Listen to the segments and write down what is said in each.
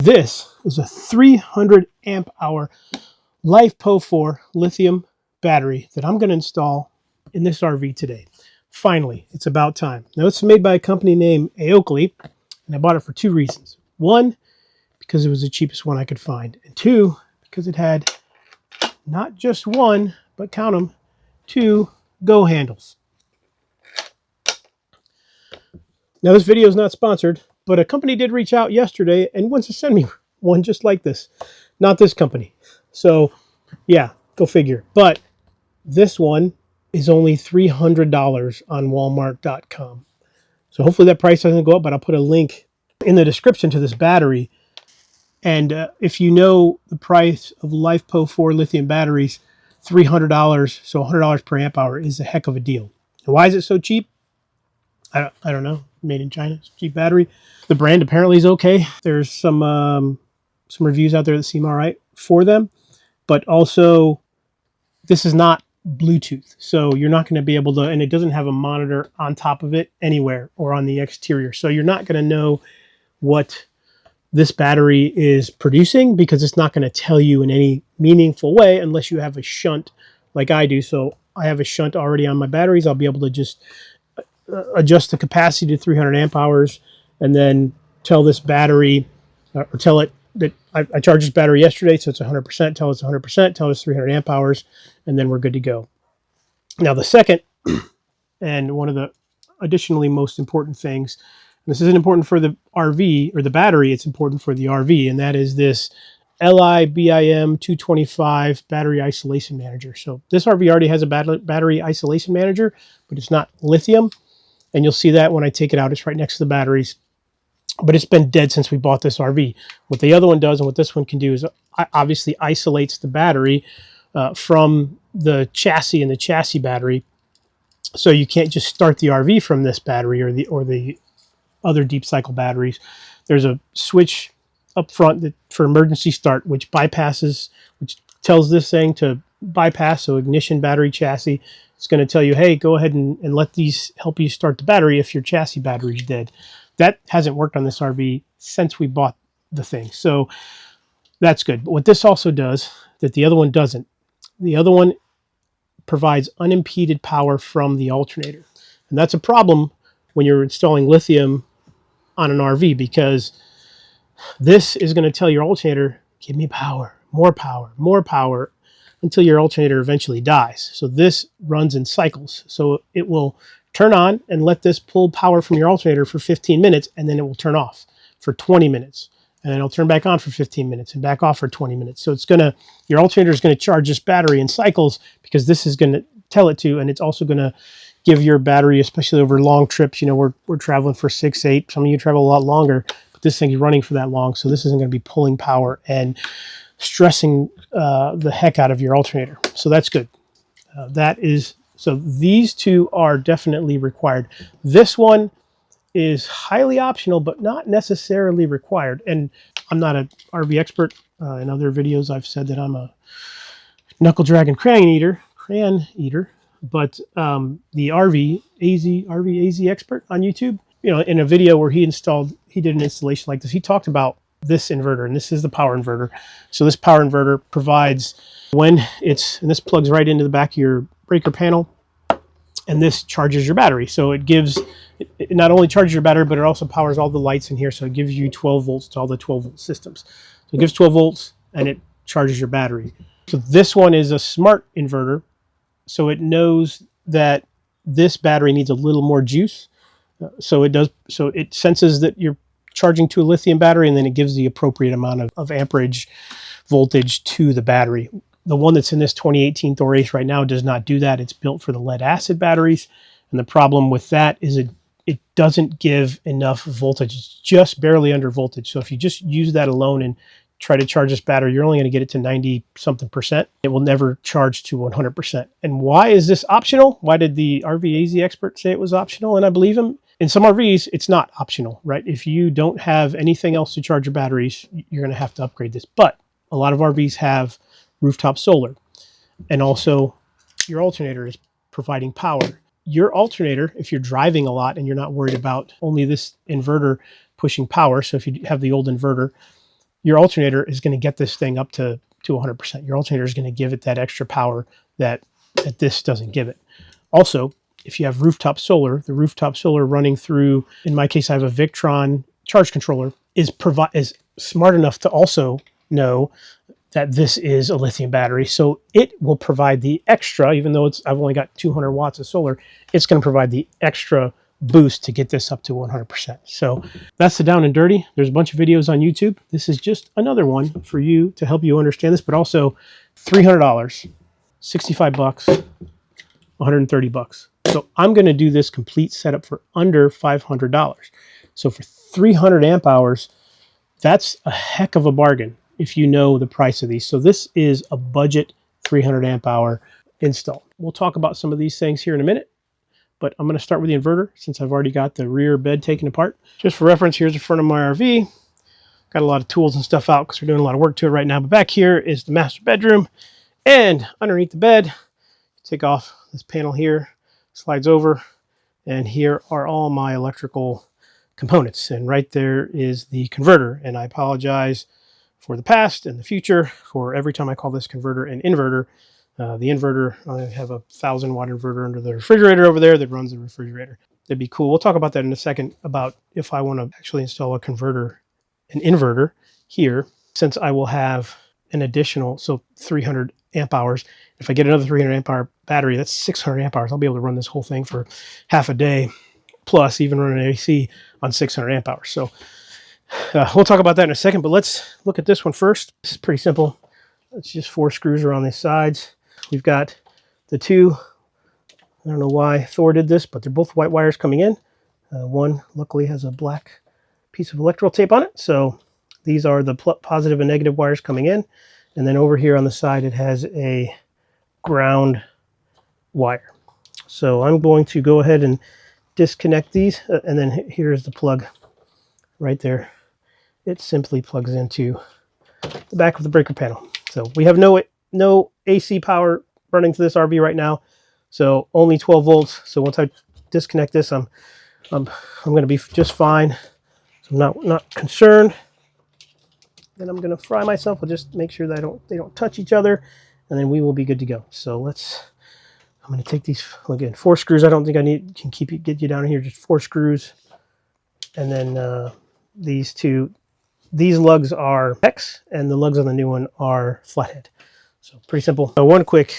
This is a 300 amp hour LiFePO4 lithium battery that I'm going to install in this RV today. Finally, it's about time. Now, it's made by a company named A.C.E, and I bought it for two reasons. One, because it was the cheapest one I could find. And two, because it had not just one, but count them, two go handles. Now, this video is not sponsored, but a company did reach out yesterday and wants to send me one just like this. Not this company. So, yeah, go figure. But this one is only $300 on Walmart.com. So hopefully that price doesn't go up, but I'll put a link in the description to this battery. And if you know the price of LiFePO4 lithium batteries, $300, so $100 per amp hour is a heck of a deal. And why is it so cheap? I don't know. Made in China. It's a cheap battery. The brand apparently is okay. There's some reviews out there that seem all right for them. But also, this is not Bluetooth. So you're not going to be able to, and it doesn't have a monitor on top of it anywhere or on the exterior. So you're not going to know what this battery is producing because it's not going to tell you in any meaningful way unless you have a shunt like I do. So I have a shunt already on my batteries. I'll be able to just adjust the capacity to 300 amp hours and then tell this battery or tell it that I charged this battery yesterday, so it's 100%, tell it's 100%, tell it's 300 amp hours, and then we're good to go. Now the second, and one of the additionally most important things, and this isn't important for the RV or the battery, it's important for the RV, and that is this LIBIM 225 battery isolation manager. So this RV already has a battery isolation manager, but it's not lithium. And you'll see that when I take it out. It's right next to the batteries. But it's been dead since we bought this RV. What the other one does and what this one can do is obviously isolates the battery from the chassis and the chassis battery. So you can't just start the RV from this battery or the other deep cycle batteries. There's a switch up front for emergency start, which tells this thing to bypass. So ignition, battery, chassis. It's going to tell you, hey, go ahead and let these help you start the battery if your chassis battery is dead. That hasn't worked on this RV since we bought the thing. So that's good. But what this also does that the other one doesn't, the other one provides unimpeded power from the alternator. And that's a problem when you're installing lithium on an RV because this is going to tell your alternator, give me power, more power, more power, until your alternator eventually dies. So this runs in cycles. So it will turn on and let this pull power from your alternator for 15 minutes, and then it will turn off for 20 minutes. And then it'll turn back on for 15 minutes and back off for 20 minutes. So your alternator is going to charge this battery in cycles because this is going to tell it to, and it's also going to give your battery, especially over long trips. You know, we're traveling for 6, 8. Some of you travel a lot longer, but this thing is running for that long. So this isn't going to be pulling power and stressing the heck out of your alternator. So that's good. So these two are definitely required. This one is highly optional, but not necessarily required. And I'm not an RV expert. In other videos, I've said that I'm a knuckle dragging crayon eater. But the RV A.C.E expert on YouTube, you know, in a video where he did an installation like this, he talked about this inverter, and this is the power inverter. So this power inverter provides and this plugs right into the back of your breaker panel, and this charges your battery. So it not only charges your battery, but it also powers all the lights in here. So it gives you 12 volts to all the 12 volt systems. So it gives 12 volts and it charges your battery. So this one is a smart inverter. So it knows that this battery needs a little more juice. So it senses that you're charging to a lithium battery, and then it gives the appropriate amount of amperage voltage to the battery. The one that's in this 2018 Thor A.C.E right now does not do that. It's built for the lead acid batteries. And the problem with that is it doesn't give enough voltage. It's just barely under voltage. So if you just use that alone and try to charge this battery, you're only going to get it to 90-something%. It will never charge to 100%. And why is this optional? Why did the RV A.C.E expert say it was optional? And I believe him. In some RVs, it's not optional, right? If you don't have anything else to charge your batteries, you're going to have to upgrade this. But a lot of RVs have rooftop solar. And also, your alternator is providing power. Your alternator, if you're driving a lot and you're not worried about only this inverter pushing power, so if you have the old inverter, your alternator is going to get this thing up to 100%. Your alternator is going to give it that extra power that this doesn't give it. Also, if you have rooftop solar, the rooftop solar running through, in my case, I have a Victron charge controller, is smart enough to also know that this is a lithium battery. So it will provide the extra, even though I've only got 200 watts of solar, it's going to provide the extra boost to get this up to 100%. So that's the down and dirty. There's a bunch of videos on YouTube. This is just another one for you to help you understand this, but also $300, 65 bucks, 130 bucks. So I'm going to do this complete setup for under $500. So for 300 amp hours, that's a heck of a bargain if you know the price of these. So this is a budget 300 amp hour install. We'll talk about some of these things here in a minute, but I'm going to start with the inverter since I've already got the rear bed taken apart. Just for reference, here's the front of my RV. Got a lot of tools and stuff out because we're doing a lot of work to it right now. But back here is the master bedroom, and underneath the bed, take off this panel here, slides over, and here are all my electrical components. And right there is the converter. And I apologize for the past and the future for every time I call this converter an inverter. The inverter, I have a 1,000-watt inverter under the refrigerator over there that runs the refrigerator. That'd be cool. We'll talk about that in a second, about if I want to actually install an inverter here, since I will have an additional, so 300 amp hours. If I get another 300 amp hour battery, that's 600 amp hours. I'll be able to run this whole thing for half a day, plus even run an AC on 600 amp hours. So we'll talk about that in a second, but let's look at this one first. This is pretty simple. It's just 4 screws around these sides. We've got the 2, I don't know why Thor did this, but they're both white wires coming in. One luckily has a black piece of electrical tape on it. So these are the positive and negative wires coming in. And then over here on the side, it has a ground wire. So I'm going to go ahead and disconnect these. And then here's the plug right there. It simply plugs into the back of the breaker panel. So we have no AC power running to this RV right now. So only 12 volts. So once I disconnect this, I'm going to be just fine. So I'm not concerned. Then I'm going to fry myself. I'll just make sure that they don't touch each other, and then we will be good to go. So I'm going to take these, again, 4 screws. I don't think I can get you down here, just 4 screws. And then these lugs are X, and the lugs on the new one are flathead. So pretty simple. So one quick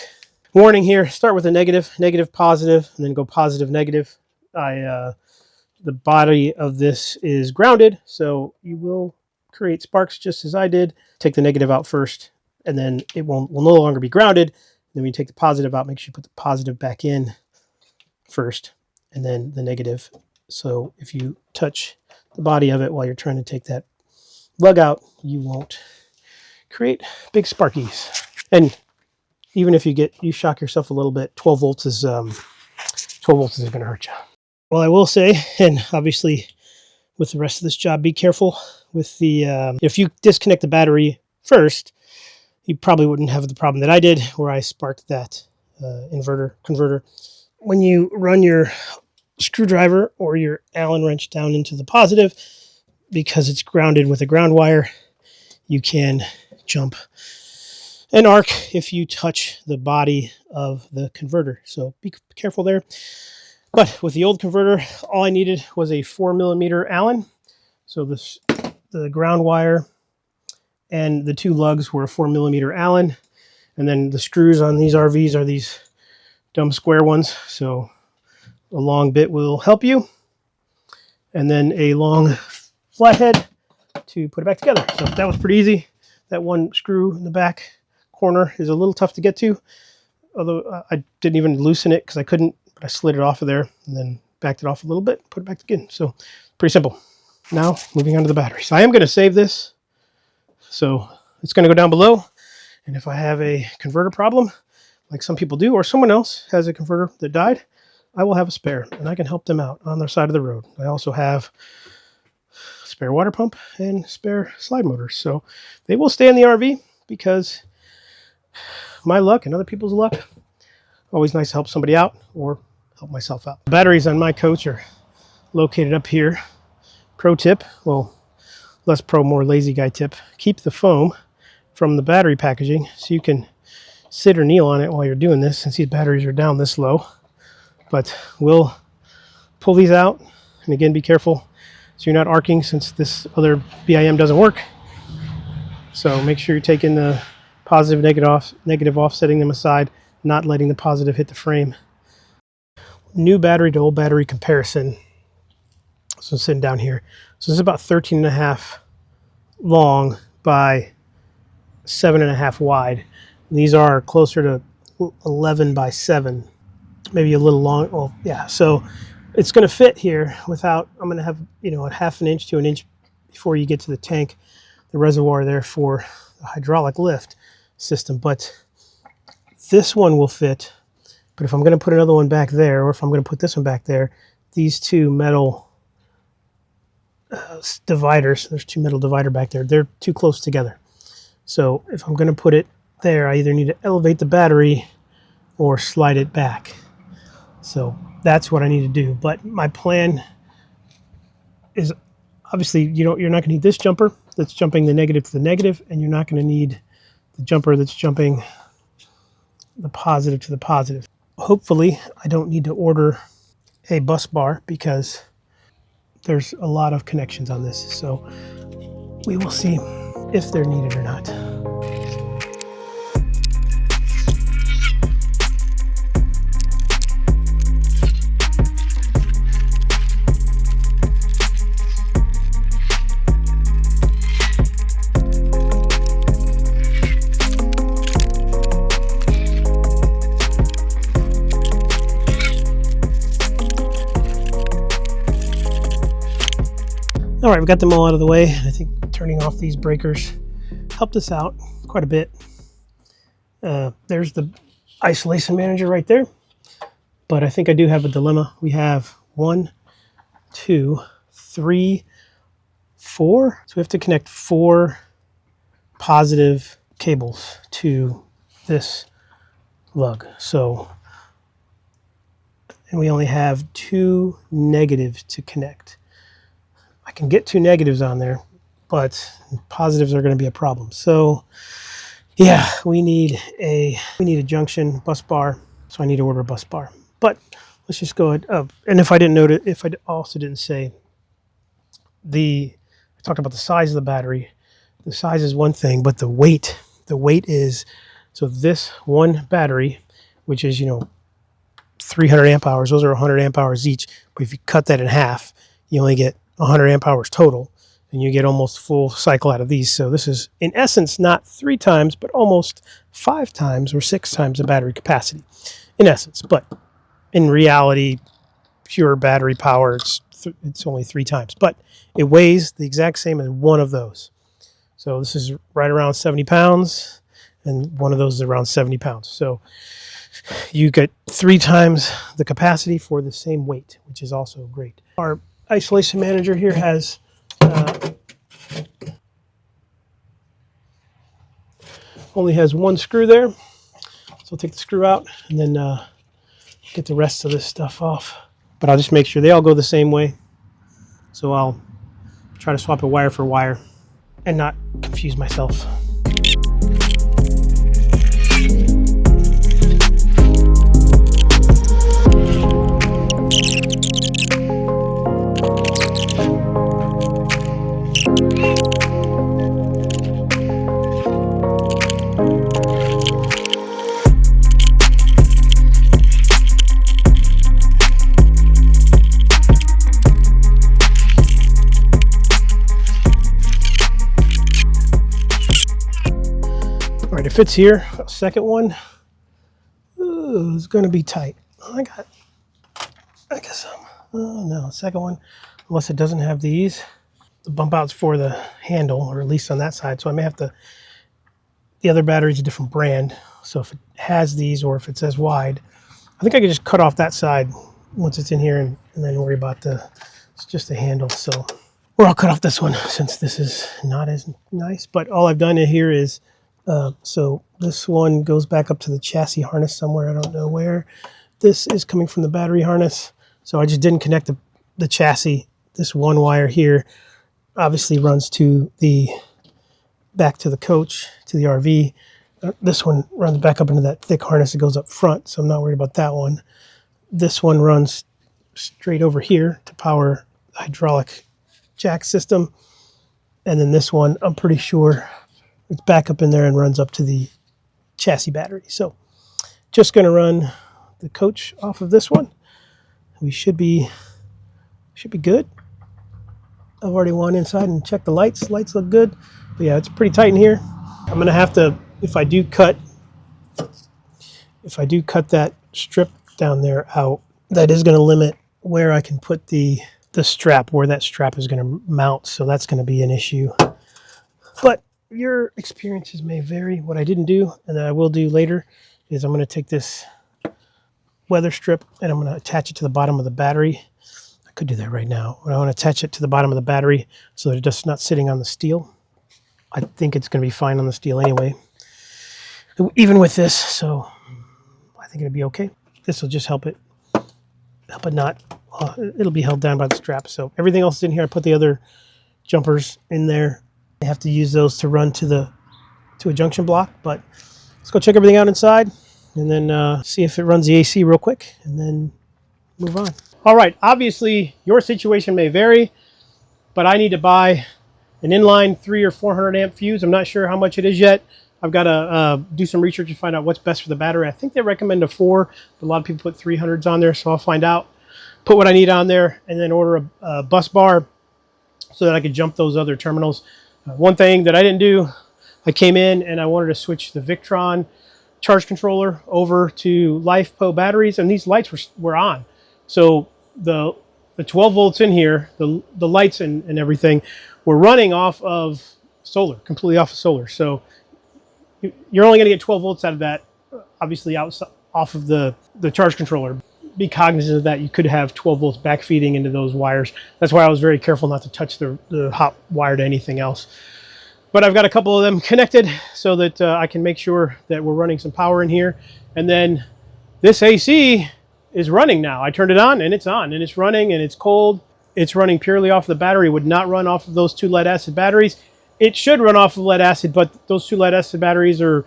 warning here, start with a negative, positive, and then go positive, negative. The body of this is grounded, so you will create sparks just as I did. Take the negative out first, and then it will no longer be grounded. Then when you take the positive out, make sure you put the positive back in first, and then the negative. So if you touch the body of it while you're trying to take that lug out, you won't create big sparkies. And even if you shock yourself a little bit, 12 volts is going to hurt you. Well, I will say, and obviously with the rest of this job, be careful with the, if you disconnect the battery first, you probably wouldn't have the problem that I did where I sparked that converter. When you run your screwdriver or your Allen wrench down into the positive, because it's grounded with a ground wire, you can jump an arc if you touch the body of the converter. So be careful there. But with the old converter, all I needed was a 4mm Allen. So the ground wire and the 2 lugs were a 4mm Allen. And then the screws on these RVs are these dumb square ones. So a long bit will help you. And then a long flathead to put it back together. So that was pretty easy. That one screw in the back corner is a little tough to get to. Although I didn't even loosen it because I couldn't. I slid it off of there and then backed it off a little bit, put it back again. So pretty simple. Now moving on to the batteries. I am going to save this. So it's going to go down below. And if I have a converter problem, like some people do, or someone else has a converter that died, I will have a spare and I can help them out on their side of the road. I also have a spare water pump and spare slide motors. So they will stay in the RV because my luck and other people's luck, always nice to help somebody out or help myself out. The batteries on my coach are located up here. Pro tip, well, less pro, more lazy guy tip. Keep the foam from the battery packaging so you can sit or kneel on it while you're doing this, since these batteries are down this low. But we'll pull these out, and again, be careful so you're not arcing, since this other BIM doesn't work. So make sure you're taking the positive, negative off, setting them aside, not letting the positive hit the frame. New battery to old battery comparison. So sitting down here. So this is about 13.5 long by 7.5 wide. And these are closer to 11 by 7, maybe a little long. Well, yeah. So it's going to fit here without. I'm going to have, a 1/2 inch to 1 inch before you get to the tank, the reservoir there for the hydraulic lift system. But this one will fit. But if I'm going to put another one back there, or if I'm going to put this one back there, these two metal dividers, there's two metal divider back there, they're too close together. So if I'm going to put it there, I either need to elevate the battery or slide it back. So that's what I need to do. But my plan is, obviously, you're not going to need this jumper that's jumping the negative to the negative, and you're not going to need the jumper that's jumping the positive to the positive. Hopefully, I don't need to order a bus bar because there's a lot of connections on this. So we will see if they're needed or not. All right, we've got them all out of the way. I think turning off these breakers helped us out quite a bit. There's the isolation manager right there. But I think I do have a dilemma. We have 1, 2, 3, 4. So we have to connect 4 positive cables to this lug. So, and we only have 2 negatives to connect. I can get 2 negatives on there, but positives are going to be a problem. So yeah, we need a junction bus bar. So I need to order a bus bar. But let's just go ahead. And if I didn't note it, if I also didn't say, I talked about the size of the battery. The size is one thing, but the weight is, so this one battery, which is 300 amp hours, those are 100 amp hours each. But if you cut that in half, you only get 100 amp hours total, and you get almost full cycle out of these. So this is, in essence, not 3 times, but almost 5 times or 6 times the battery capacity, in essence. But in reality, pure battery power, it's only 3 times. But it weighs the exact same as one of those. So this is right around 70 pounds, and one of those is around 70 pounds. So you get 3 times the capacity for the same weight, which is also great. Our isolation manager here has only has 1 screw there. So I'll take the screw out and then get the rest of this stuff off. But I'll just make sure they all go the same way. So I'll try to swap it wire for wire and not confuse myself. All right, it fits here. Second one, ooh, it's going to be tight. I guess some. Oh no, second one, unless it doesn't have these, the bump outs for the handle, or at least on that side. So I may have to. The other battery is a different brand, so if it has these, or if it says wide, I think I could just cut off that side once it's in here, and then worry about it's just a handle. So, or I'll cut off this one since this is not as nice. But all I've done here is. So this one goes back up to the chassis harness somewhere. I don't know where. This is coming from the battery harness. So I just didn't connect the chassis, this one wire here, obviously runs to the back to the coach, to the RV. This one runs back up into that thick harness that goes up front, so I'm not worried about that one. This one runs straight over here to power the hydraulic jack system. And then this one, I'm pretty sure it's back up in there and runs up to the chassis battery. So just going to run the coach off of this one. We should be good. I've already went inside and checked the lights. Lights look good. But yeah, it's pretty tight in here. I'm going to have to, if I do cut that strip down there out, that is going to limit where I can put the strap, where that strap is going to mount. So that's going to be an issue. But your experiences may vary. What I didn't do, and that I will do later, is I'm going to take this weather strip and I'm going to attach it to the bottom of the battery. I could do that right now, but I want to attach it to the bottom of the battery so that it's just not sitting on the steel. I think it's going to be fine on the steel anyway, even with this, so I think it'll be okay. This will just help it not, it'll be held down by the strap. So everything else is in here. I put the other jumpers in there. I have to use those to run to a junction block, but let's go check everything out inside and then see if it runs the AC real quick and then move on. All right, obviously your situation may vary, but I need to buy an inline 300 or 400 amp fuse. I'm not sure how much it is yet. I've got to do some research to find out what's best for the battery. I think they recommend a 4, but a lot of people put 300s on there, so I'll find out, put what I need on there, and then order a bus bar so that I could jump those other terminals. One thing that I didn't do, I came in and I wanted to switch the Victron charge controller over to LiFePO batteries, and these lights were on. So the 12 volts in here, the lights and everything were running off of solar, completely off of solar. So you're only going to get 12 volts out of that, obviously off of the charge controller. Be cognizant of that. You could have 12 volts backfeeding into those wires. That's why I was very careful not to touch the hot wire to anything else. But I've got a couple of them connected so that I can make sure that we're running some power in here. And then this AC is running now. I turned it on and it's running and it's cold. It's running purely off the battery. It would not run off of those 2 lead acid batteries. It should run off of lead acid, but those 2 lead acid batteries are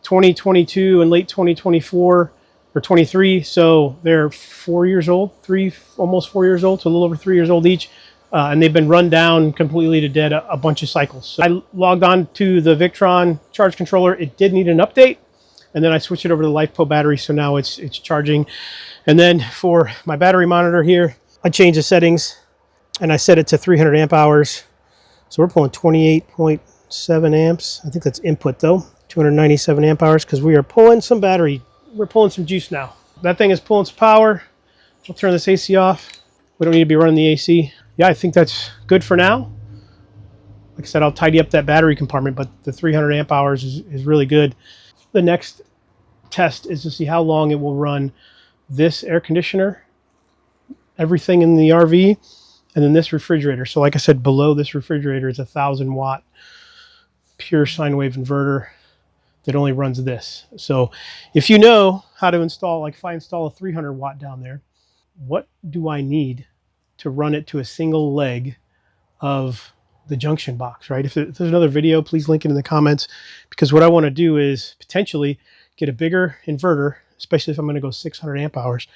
2022 and late 2024 or 23. So they're 4 years old, almost 4 years old, so a little over 3 years old each. And they've been run down completely to dead a bunch of cycles. So I logged on to the Victron charge controller. It did need an update. And then I switched it over to the LiFePO battery. So now it's charging. And then for my battery monitor here, I changed the settings and I set it to 300 amp hours. So we're pulling 28.7 amps. I think that's input though, 297 amp hours, because we are pulling some battery. We're pulling some juice now. That thing is pulling some power. We'll turn this AC off. We don't need to be running the AC. Yeah, I think that's good for now. Like I said, I'll tidy up that battery compartment, but the 300 amp hours is really good. The next test is to see how long it will run this air conditioner, everything in the RV, and then this refrigerator. So like I said, below this refrigerator is a 1,000 watt pure sine wave inverter that only runs this. So if you know how to install, like if I install a 300 watt down there, what do I need to run it to a single leg of the junction box, right? If there's another video, please link it in the comments, because what I want to do is potentially get a bigger inverter, especially if I'm going to go 600 amp hours,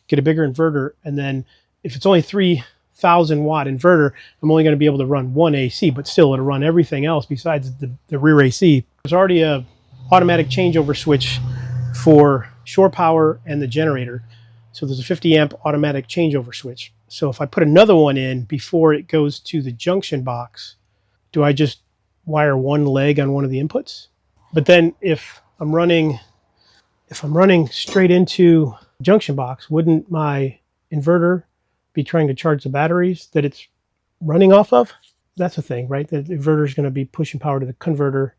get a bigger inverter. And then if it's only 3,000 watt inverter, I'm only going to be able to run one AC, but still it'll run everything else besides the rear AC. There's already a automatic changeover switch for shore power and the generator. So there's a 50 amp automatic changeover switch. So if I put another one in before it goes to the junction box, do I just wire one leg on one of the inputs? But then if I'm running straight into junction box, wouldn't my inverter be trying to charge the batteries that it's running off of? That's the thing, right? The inverter is going to be pushing power to the converter,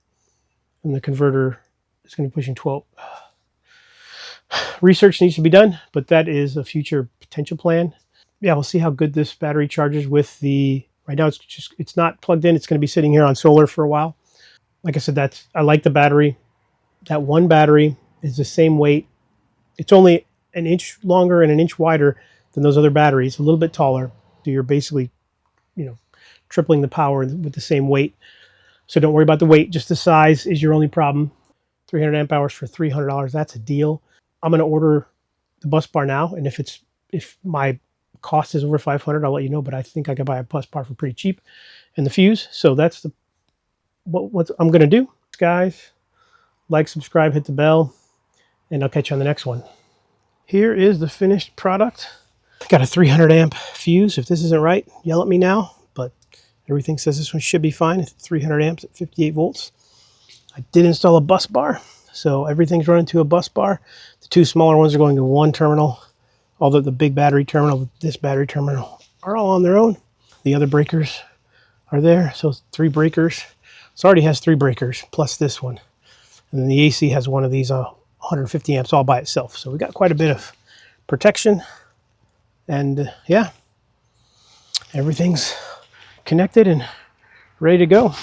and the converter is going to be pushing 12. Research needs to be done, but that is a future potential plan. Yeah, we'll see how good this battery charges with the, right now it's not plugged in. It's going to be sitting here on solar for a while. Like I said, I like the battery. That one battery is the same weight. It's only an inch longer and an inch wider than those other batteries, a little bit taller. So you're basically, tripling the power with the same weight. So don't worry about the weight, just the size is your only problem. 300 amp hours for $300, that's a deal. I'm going to order the bus bar now, and if my cost is over 500, I'll let you know, but I think I can buy a bus bar for pretty cheap. And the fuse, so that's what I'm going to do. Guys, like, subscribe, hit the bell, and I'll catch you on the next one. Here is the finished product. Got a 300 amp fuse. If this isn't right, yell at me now, but everything says this one should be fine. It's 300 amps at 58 volts. I did install a bus bar, so everything's running to a bus bar. The two smaller ones are going to one terminal, although the big battery terminal with this battery terminal are all on their own. The other breakers are there, so 3 breakers. This already has 3 breakers, plus this one. And then the AC has one of these 150 amps all by itself. So we got quite a bit of protection. And yeah, everything's connected and ready to go.